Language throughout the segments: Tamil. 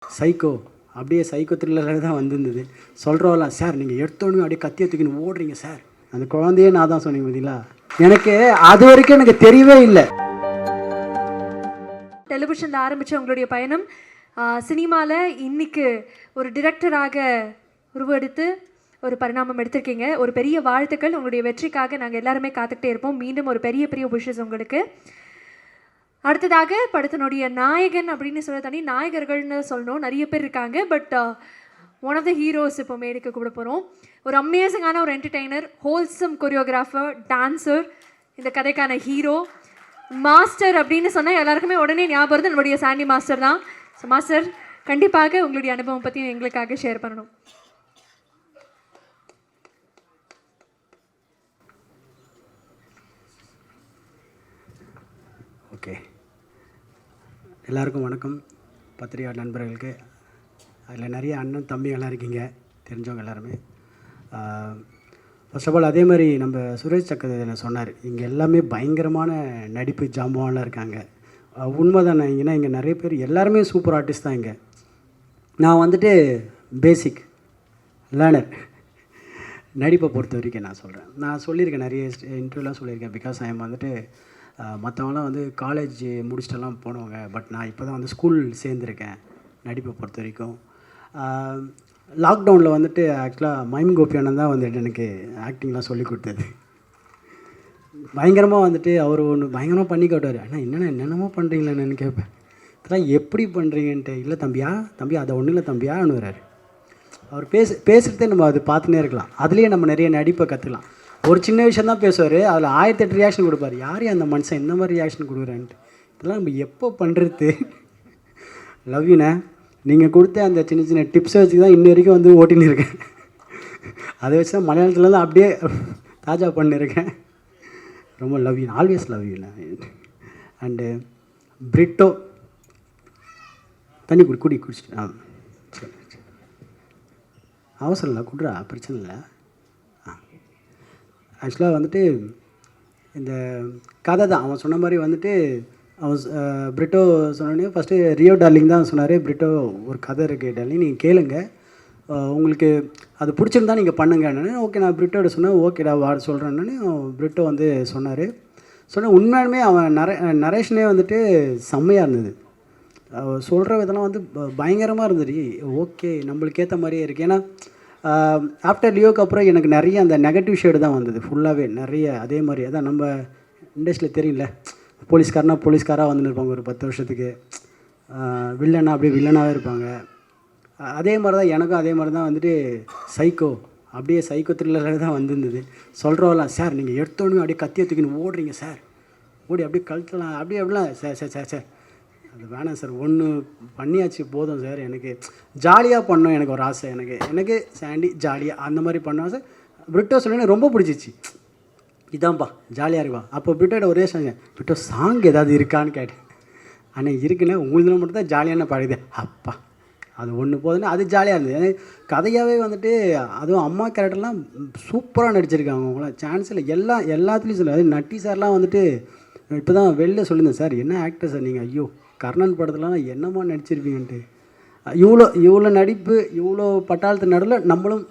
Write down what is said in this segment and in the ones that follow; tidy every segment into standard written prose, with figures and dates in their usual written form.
சைக்கோ அப்படியே சைக்கோ த்ரில்லராக தான் வந்திருந்தது. சொல்கிறவெல்லாம் சார் நீங்கள் எடுத்தோடனே அப்படியே கத்தியை தூக்கின்னு ஓடுறீங்க சார். அந்த குழந்தையே நான் தான் சொன்னீங்க பார்த்தீங்களா. எனக்கு அது வரைக்கும் எனக்கு தெரியவே இல்லை. டெலிவிஷனில் ஆரம்பித்த உங்களுடைய பயணம் சினிமாவில் இன்னைக்கு ஒரு டிரெக்டராக உருவெடுத்து ஒரு பரிணாமம் எடுத்திருக்கீங்க. ஒரு பெரிய வாழ்த்துக்கள். உங்களுடைய வெற்றிக்காக நாங்கள் எல்லாருமே காத்துக்கிட்டே இருப்போம். மீண்டும் ஒரு பெரிய பெரிய விஷஸ் உங்களுக்கு. அடுத்ததாக படத்தினுடைய நாயகன் அப்படின்னு சொல்ல தனி நாயகர்கள்னு சொல்லணும், நிறைய பேர் இருக்காங்க. But one of the heroes இப்போ மேடைக்கு கூப்பிட போகிறோம். ஒரு அமேசிங்கான ஒரு என்டர்டெய்னர், ஹோல்சம் கொரியோகிராஃபர், டான்ஸர், இந்த கதைக்கான ஹீரோ, மாஸ்டர் அப்படின்னு சொன்னால் எல்லாருக்குமே உடனே ஞாபகம் வருது நம்மளுடைய சாண்டி மாஸ்டர் தான். ஸோ மாஸ்டர், கண்டிப்பாக உங்களுடைய அனுபவம் பற்றி எங்களுக்காக ஷேர் பண்ணணும். ஓகே, எல்லாருக்கும் வணக்கம். பத்திரிகை நண்பர்களுக்கு, அதில் நிறைய அண்ணன் தம்பிகள்லாம் இருக்கீங்க, தெரிஞ்சவங்க எல்லாருமே. ஃபர்ஸ்ட் ஆஃப் ஆல் அதே மாதிரி நம்ம சுரேஷ் சக்கரவர்த்தி சொன்னார், இங்கே எல்லாமே பயங்கரமான நடிப்பு ஜாம்பவான்லாம் இருக்காங்க. உண்மை தானே. ஏன்னா இங்கே நிறைய பேர் எல்லாருமே சூப்பர் ஆர்டிஸ்ட் தான். இங்கே நான் வந்துட்டு பேசிக் லேர்னர். நடிப்பை பொறுத்த வரைக்கும் நான் சொல்கிறேன், நான் சொல்லியிருக்கேன், நிறைய இன்டர்வியூலாம் சொல்லியிருக்கேன். பிகாஸ் ஐ எம் வந்துட்டு மற்றவங்களாம் வந்து காலேஜ் முடிச்சுட்டெல்லாம் போனவங்க. பட் நான் இப்போ தான் வந்து ஸ்கூல் சேர்ந்துருக்கேன். நடிப்பை பொறுத்த வரைக்கும் லாக்டவுனில் வந்துட்டு ஆக்சுவலாக மைம் கோபி அண்ணன் தான் வந்துட்டு எனக்கு ஆக்டிங்லாம் சொல்லி கொடுத்தது. பயங்கரமாக வந்துட்டு அவர் ஒன்று பயங்கரமாக பண்ணி காட்டுவார். ஆனால் என்னென்னமோ பண்ணுறீங்களேன்னு கேட்பேன். இதெல்லாம் எப்படி பண்ணுறீங்கன்ட்டு. இல்லை தம்பி அதை ஒன்றும் இல்லை தம்பியான்னு வர்றாரு. அவர் பேசுகிறதே நம்ம அது பார்த்துனே இருக்கலாம். அதுலேயே நம்ம நிறைய நடிப்பை கற்றுக்கலாம். ஒரு சின்ன விஷயம் தான் பேசுவார், அதில் 1008 ரியாக்ஷன் கொடுப்பார். யார் அந்த மனுஷன் இந்த மாதிரி ரியாக்ஷன் கொடுக்குறான்ட்டு. இதெல்லாம் நம்ம எப்போ பண்ணுறது. லவ் யூண்ணே. நீங்கள் கொடுத்த அந்த சின்ன சின்ன டிப்ஸை வச்சு தான் இன்ன வரைக்கும் வந்து ஓட்டின்னு இருக்கேன். அதை வச்சு தான் மலையாளத்தில் தான் அப்படியே தாஜா பண்ணியிருக்கேன். ரொம்ப லவ் யூ, ஆல்வேஸ் லவ் யூண்ணே. அண்டு பிரிட்டோ தண்ணி குடிச்சிட்டு சரி அவசரம் இல்லை, குடுறா, பிரச்சனை இல்லை. ஆக்சுவலாக வந்துட்டு இந்த கதை தான் அவன் சொன்ன மாதிரி வந்துட்டு அவன் பிரிட்டோ சொன்னோடனே ஃபஸ்ட்டு ரியோ டார்லிங் தான் சொன்னார். பிரிட்டோ ஒரு கதை இருக்குது டார்லிங், நீங்கள் கேளுங்க, உங்களுக்கு அது பிடிச்சிருந்தா நீங்கள் பண்ணுங்கன்னு. ஓகே, நான் பிரிட்டோட சொன்னேன். ஓகேடா சொல்கிறேன்னு பிரிட்டோ வந்து சொன்னார். சொன்னால் உண்மையாலுமே அவன் நரேஷனே வந்துட்டு செம்மையாக இருந்தது. சொல்கிற விதெல்லாம் வந்து பயங்கரமாக இருந்தது. ஓகே, நம்மளுக்கு ஏற்ற மாதிரியே இருக்குது. ஏன்னா ஆஃப்டர் லியோக்கு அப்புறம் எனக்கு நிறைய அந்த நெகட்டிவ் ஷேடு தான் வந்தது ஃபுல்லாகவே நிறைய. அதே மாதிரி அதான் நம்ம இண்டஸ்ட்ரியில் தெரியல, போலீஸ்காராக வந்துன்னு இருப்பாங்க ஒரு 10 வருஷத்துக்கு, வில்லனா அப்படியே வில்லனாகவே இருப்பாங்க. அதே மாதிரி தான் எனக்கும் அதே மாதிரி தான் வந்துட்டு சைக்கோ அப்படியே சைக்கோ த்ரில்லராக தான் வந்திருந்தது. சொல்கிறவெல்லாம் சார் நீங்கள் எடுத்தோடனே அப்படியே கத்தியை தூக்கின்னு ஓடுறீங்க சார், ஓடி அப்படியே கழுத்தலாம் அப்படிலாம் சார் அது வேணாம் சார், ஒன்று பண்ணியாச்சு போதும் சார். எனக்கு ஜாலியாக பண்ணோம், எனக்கு ஒரு ஆசை. எனக்கு சாண்டி ஜாலியாக அந்த மாதிரி பண்ணோம் சார். பிரிட்டோ சொன்னேன்னு ரொம்ப பிடிச்சிச்சு. இதான்ப்பா ஜாலியாக இருக்குவா. அப்போ பிரிட்டோட ஒரே சாங்க, பிரிட்டோ சாங் ஏதாவது இருக்கான்னு கேட்டேன். ஆனால் இருக்குன்னு உங்களுக்கு மட்டும் தான் ஜாலியான பாடுது. அப்பா அது ஒன்று போதுன்னா அது ஜாலியாக இருந்தது. எனக்கு கதையாகவே வந்துட்டு அதுவும் அம்மா கேரக்டர்லாம் சூப்பராக நடிச்சிருக்காங்க. அவங்களாம் சான்ஸ் இல்லை, எல்லாத்துலேயும் சொல்ல. அது நட்டி சார்லாம் வந்துட்டு இப்போ தான் வெளில சொல்லியிருந்தேன், சார் என்ன ஆக்டர் சார் நீங்கள், ஐயோ கர்ணன் படத்துலலாம் என்னம்மா நடிச்சிருப்பீங்கன்ட்டு. இவ்வளோ நடிப்பு, இவ்வளோ பட்டாளத்து நடுவில் நம்மளும்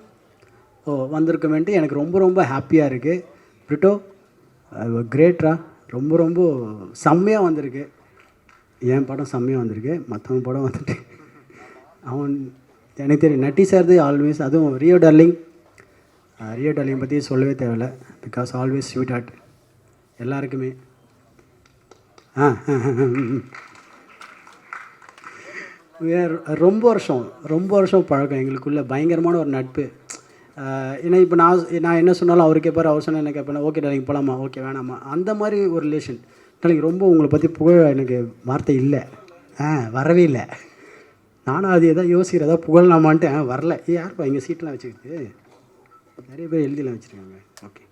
வந்திருக்கோமேன்ட்டு எனக்கு ரொம்ப ரொம்ப ஹாப்பியாக இருக்குது. பிரிட்டோ கிரேட்ரா, ரொம்ப செம்மையாக வந்திருக்கு. என் படம் செம்மையாக வந்திருக்கு. மற்றவங்க படம் வந்துட்டு அவன் எனக்கு தெரியும். நட்டி சார்து ஆல்வேஸ், அதுவும் ரியோ டார்லிங் பற்றி சொல்லவே தேவையில்லை. பிகாஸ் ஆல்வேஸ் ஸ்வீட் ஹார்ட் எல்லாருக்குமே. ரொம்ப வருஷம் பழக்கம் எங்களுக்குள்ள, பயங்கரமான ஒரு நட்பு. ஏன்னா இப்போ நான் என்ன சொன்னாலும் அவர் கேட்பார், அவர் சொன்னால் என்ன கேட்பேன். ஓகே டார்லிங் போகலாமா, ஓகே வேணாமா, அந்த மாதிரி ஒரு ரிலேஷன். டார்லிங் ரொம்ப உங்களை பற்றி புகழ எனக்கு வார்த்தை இல்லை, வரவே இல்லை. நானும் அது எதாவது யோசிக்கிறதா புகழலாமான்ட்டு வரல. யாருப்பா இங்கே சீட்டெலாம் வச்சுக்கிட்டு நிறைய பேர் எழுதிலாம் வச்சுருக்காங்க. ஓகே,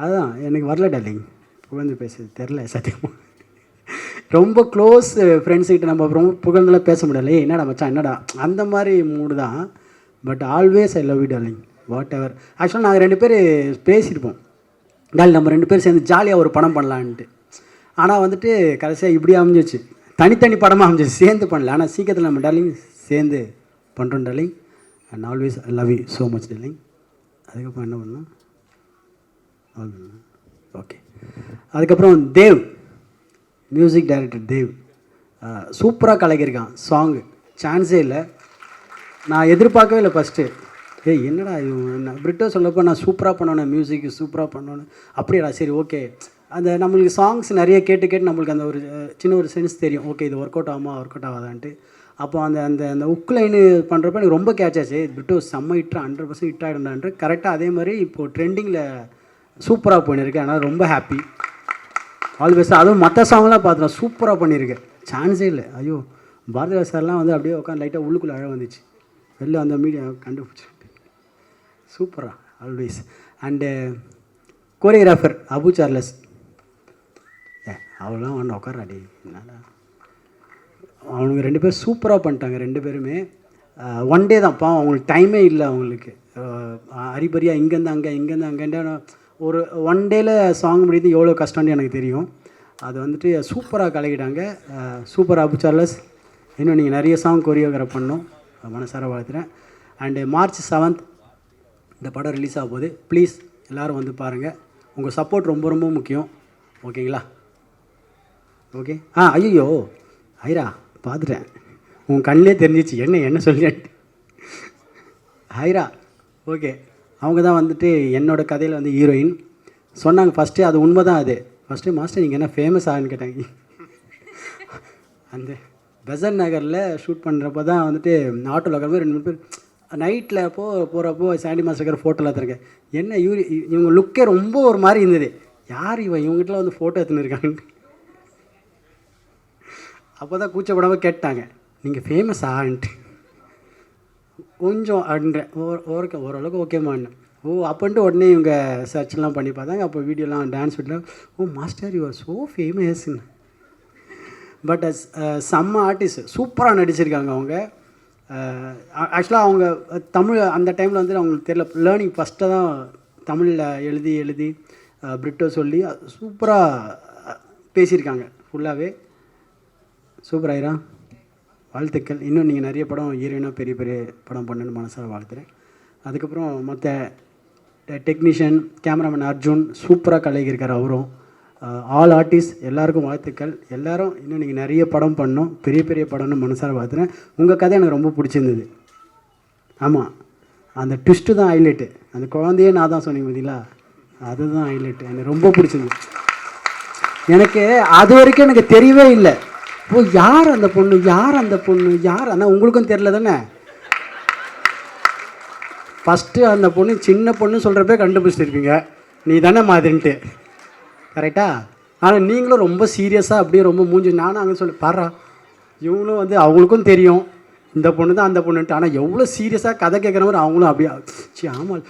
அதுதான் எனக்கு வரல டார்லிங், புகழ்ந்து பேசுறது தெரில சத்தியமாக. ரொம்ப க்ளோஸ் ஃப்ரெண்ட்ஸுக்கிட்ட நம்ம ரொம்ப புகழ்ந்தெல்லாம் பேச முடியல. என்னடா மச்சான் என்னடா அந்த மாதிரி மூடு தான். But always I love you darling, whatever. ஆக்சுவலாக நாங்கள் 2 பேர் பேசியிருப்போம், டார்லிங் நம்ம 2 பேர் சேர்ந்து ஜாலியாக ஒரு படம் பண்ணலான்ட்டு. ஆனால் வந்துட்டு கடைசியாக இப்படி அமைஞ்சிச்சு. தனித்தனி படமாக அமைஞ்சு சேர்ந்து பண்ணல. ஆனால் சீக்கிரத்தில் நம்ம டார்லிங் சேர்ந்து பண்ணுறோம் darling. And always love you so much darling. அதுக்கப்புறம் என்ன பண்ணோம்? ஓகே. அதுக்கப்புறம் தேவ், மியூசிக் டைரக்டர் தேவ் சூப்பராக கலக்கியிருக்கான். சாங்கு சான்ஸே இல்லை. நான் எதிர்பார்க்கவே இல்லை ஃபஸ்ட்டு. என்னடா நான் பிரிட்டோ சொல்லப்போ நான் சூப்பராக பண்ணணும், மியூசிக் சூப்பராக பண்ணணும். அப்படியாடா, சரி ஓகே. அந்த நம்மளுக்கு சாங்ஸ் நிறைய கேட்டு கேட்டு நம்மளுக்கு அந்த ஒரு சின்ன ஒரு சென்ஸ் தெரியும். ஓகே இது ஒர்க் அவுட் ஆகுமா ஒர்க் அவுட் ஆகாதான்ட்டு. அப்போ அந்த அந்த அந்த உக் லைனு பண்ணுறப்ப எனக்கு ரொம்ப கேட்ச் ஆச்சு. பிரிட்டோ செம்ம ஹிட்டா 100% ஹிட் ஆகிடும்டான்ட்டு. கரெக்டாக அதே மாதிரி இப்போது ட்ரெண்டிங்கில் சூப்பராக போயிருக்கு. அதனால் ரொம்ப ஹாப்பி. All best. அதுவும் மற்ற சாங்லாம் பார்த்துட்டோம், சூப்பராக பண்ணியிருக்கேன். சான்ஸே இல்லை. ஐயோ பாரதிராஜ் சார்லாம் வந்து அப்படியே உட்காந்து லைட்டாக உள்ளுக்குள்ளே அழ வந்துச்சு. வெளில அந்த மீடியா கண்டுபிடிச்சி சூப்பராக always. And choreographer Abu Charles. அவெல்லாம் ஒன்று உட்காராடி. என்னால் அவனுங்க 2 பேர் சூப்பராக பண்ணிட்டாங்க. 2 பேருமே ஒன் டே தான் பாவம், அவங்களுக்கு டைமே இல்லை. அவங்களுக்கு அரிபரியாக இங்கேருந்து அங்கே இங்கேருந்து அங்கேன்னு ஒரு ஒன் டேயில் சாங் முடியுது எவ்வளோ கஷ்டம்னு எனக்கு தெரியும். அது வந்துட்டு சூப்பராக கலக்கிட்டாங்க. Super Abu Charles. இன்னும் நீங்கள் நிறைய சாங் கொரியோகிராஃப் பண்ணணும், மனசார வாழ்த்துறேன். அண்டு March 7th இந்த படம் ரிலீஸ் ஆக போகுது. ப்ளீஸ் எல்லோரும் வந்து பாருங்கள். உங்கள் சப்போர்ட் ரொம்ப ரொம்ப முக்கியம். ஓகேங்களா? ஓகே. ஐயோ ஐரா பார்த்துட்டேன், உன் கண்ணிலே தெரிஞ்சிச்சு என்ன சொல்லிட்டு. ஐரா ஓகே. அவங்க தான் வந்துட்டு என்னோடய கதையில் வந்து ஹீரோயின் சொன்னாங்க ஃபஸ்ட்டு. அது உண்மை தான். அது ஃபஸ்ட்டு மாஸ்டர் நீங்கள் என்ன ஃபேமஸ் ஆகுன்னு கேட்டாங்க. அந்த பெசன் நகரில் ஷூட் பண்ணுறப்போ தான் வந்துட்டு ஆட்டோவில் இருக்கிற 2-3 பேர் நைட்டில் போகிறப்போ சாண்டி மாஸ்டர் ஃபோட்டோவில் எடுத்துருக்கேன். என்ன இவங்க லுக்கே ரொம்ப ஒரு மாதிரி இருந்தது. யார் இவங்ககிட்டலாம் வந்து ஃபோட்டோ எடுத்துன்னு இருக்காங்க. அப்போ தான் கூச்சப்படாமல் கேட்டாங்க, நீங்கள் ஃபேமஸ் ஆன்ட்டு. கொஞ்சம் அப்படின்றேன். ஓரளவுக்கு ஓகேமான்னு. அப்படின்ட்டு உடனே இவங்க சர்ச்லாம் பண்ணி பார்த்தாங்க. அப்போ வீடியோலாம் டான்ஸ் வீட்டில் மாஸ்டர் யூ ஆர் ஸோ ஃபேமஸ்ன்னு. பட் செம்ம ஆர்டிஸ்ட், சூப்பராக நடிச்சிருக்காங்க அவங்க. ஆக்சுவலாக அவங்க தமிழ் அந்த டைமில் வந்து அவங்களுக்கு தெரியல, லேர்னிங் ஃபஸ்ட்டாக தான் தமிழில் எழுதி பிரிட்டோ சொல்லி சூப்பராக பேசியிருக்காங்க ஃபுல்லாகவே. சூப்பர் ஐரா, வாழ்த்துக்கள். இன்னும் நீங்கள் நிறைய படம் ஹீரோயினாக பெரிய பெரிய படம் பண்ணுன்னு மனசார வாழ்த்துறேன். அதுக்கப்புறம் மற்ற டெக்னீஷியன் கேமராமேன் அர்ஜுன் சூப்பராக கலக்கியிருக்கார் அவரும். ஆல் ஆர்டிஸ்ட் எல்லாருக்கும் வாழ்த்துக்கள். எல்லோரும் இன்னும் நீங்கள் நிறைய படம் பண்ணணும், பெரிய பெரிய படம்னு மனசார வாழ்த்துறேன். உங்கள் கதை எனக்கு ரொம்ப பிடிச்சிருந்தது. ஆமாம், அந்த ட்விஸ்ட்டு தான் ஹைலைட்டு. அந்த குழந்தையே நான் தான் சொன்னீங்க பார்த்தீங்களா, அதுதான் ஹைலைட்டு. எனக்கு ரொம்ப பிடிச்சிருந்தது. எனக்கு அது வரைக்கும் எனக்கு தெரியவே இல்லை. யார் அந்த பொண்ணு யார்? ஆனால் உங்களுக்கும் தெரில தானே. ஃபஸ்ட்டு அந்த பொண்ணு சின்ன பொண்ணு சொல்கிறப்பே கண்டுபிடிச்சிருப்பீங்க, நீ தானே மாதிரின்ட்டு. கரெக்டாக? ஆனால் நீங்களும் ரொம்ப சீரியஸாக அப்படியே ரொம்ப மூஞ்சி. நானும் அங்கே சொல்லி பாடுறா, இவங்களும் வந்து அவங்களுக்கும் தெரியும் இந்த பொண்ணு தான் அந்த பொண்ணுன்ட்டு. ஆனால் எவ்வளோ சீரியஸாக கதை கேட்குற மாதிரி அவங்களும் அப்படியே ஆமாம்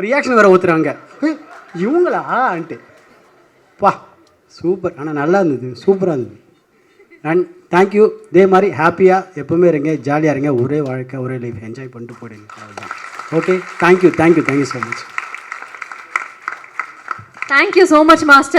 ரியாக்ஷன் வேறு ஊற்றுறாங்க, இவங்களான்ட்டு. பா சூப்பர். ஆனால் நல்லா இருந்தது, சூப்பராக இருந்தது. And thank you. இதே மாதிரி ஹாப்பியாக எப்போவுமே இருங்க, ஜாலியாக இருங்க. ஒரே வாழ்க்கை ஒரே லைஃப் என்ஜாய் பண்ணிட்டு போயிடுங்க. அவ்வளோதான். Okay, thank you so much. Thank you so much master.